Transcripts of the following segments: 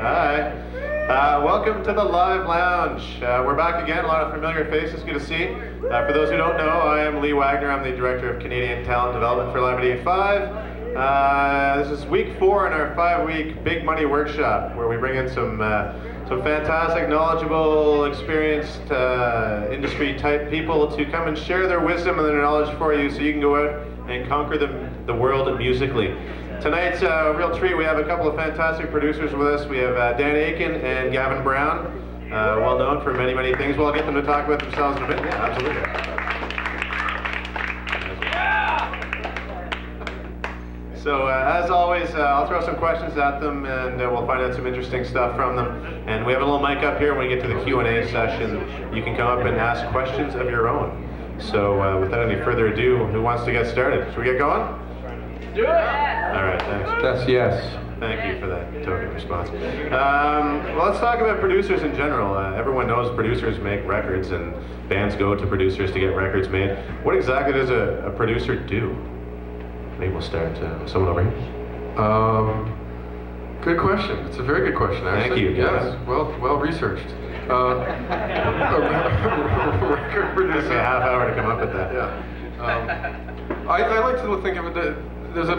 Hi. Welcome to the Live Lounge. We're back again, a lot of familiar faces, good to see. For those who don't know, I am Lee Wagner. I'm the Director of Canadian Talent Development for Live 85. This is week 4 in our 5-week Big Money Workshop, where we bring in some fantastic, knowledgeable, experienced industry-type people to come and share their wisdom and their knowledge for you so you can go out and conquer the world musically. Tonight's a real treat. We have a couple of fantastic producers with us. We have Dan Achen and Gavin Brown, well known for many, many things. Well, I'll get them to talk about themselves in a bit. Yeah, absolutely. So as always, I'll throw some questions at them and we'll find out some interesting stuff from them. And we have a little mic up here. When we get to the Q&A session, you can come up and ask questions of your own. So without any further ado, who wants to get started? Should we get going? Do it! All right, thanks. That's yes. Thank you for that token response. Well, let's talk about producers in general. Everyone knows producers make records and bands go to producers to get records made. What exactly does a producer do? Maybe we'll start someone over here. Good question. It's a very good question, actually. Thank you. Yes, well researched. Record producer. Took me a half hour to come up with that. Yeah. I like to think of it that there's a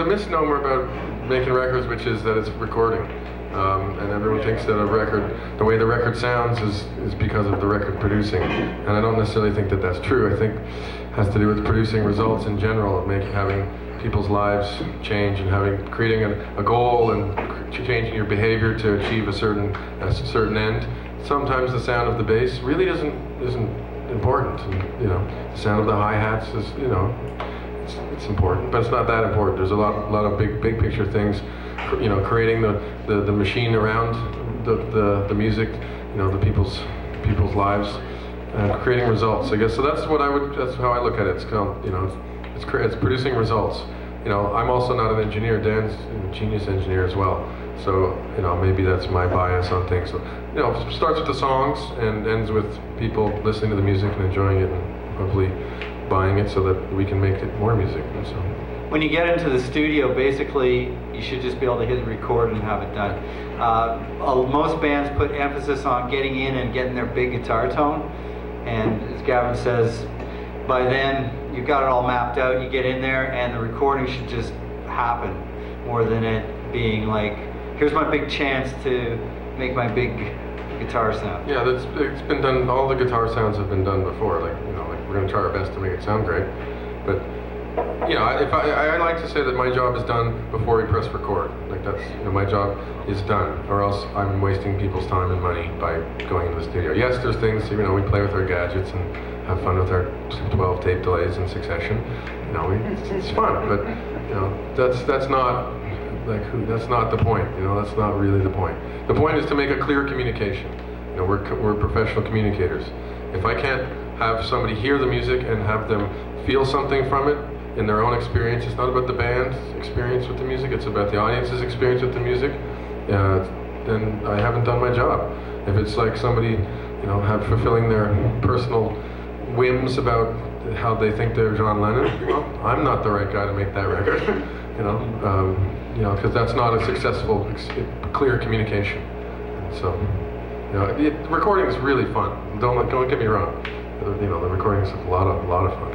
misnomer about making records, which is that it's recording. And everyone thinks that the way the record sounds is because of the record producing. And I don't necessarily think that that's true. I think it has to do with producing results in general, of having people's lives change and creating a goal and changing your behavior to achieve a certain end. Sometimes the sound of the bass really isn't important. And, the sound of the hi-hats is, it's important, but it's not that important. There's a lot of big picture things, creating the machine around the music, the people's lives, and creating results. I guess so. That's how I look at it. It's called, it's producing results. I'm also not an engineer. Dan's a genius engineer as well. So maybe that's my bias on things. So, it starts with the songs and ends with people listening to the music and enjoying it and hopefully buying it so that we can make it more music. And so, when you get into the studio, basically, you should just be able to hit record and have it done. Most bands put emphasis on getting in and getting their big guitar tone. And as Gavin says, by then, you've got it all mapped out. You get in there and the recording should just happen more than it being like, here's my big chance to make my big guitar sound. Yeah, it's been done. All the guitar sounds have been done before. Like we're going to try our best to make it sound great. But I like to say that my job is done before we press record. Like that's my job is done, or else I'm wasting people's time and money by going into the studio. Yes, there's things we play with our gadgets and have fun with our 12 tape delays in succession. It's fun, but that's not. That's not the point. That's not really the point. The point is to make a clear communication. We're professional communicators. If I can't have somebody hear the music and have them feel something from it in their own experience, it's not about the band's experience with the music, it's about the audience's experience with the music, then I haven't done my job. If it's like somebody, fulfilling their personal whims about how they think they're John Lennon, well, I'm not the right guy to make that record. Because that's not a successful, clear communication. So, recording is really fun. Don't get me wrong. The recording is a lot of fun,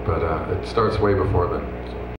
but it starts way before then. So.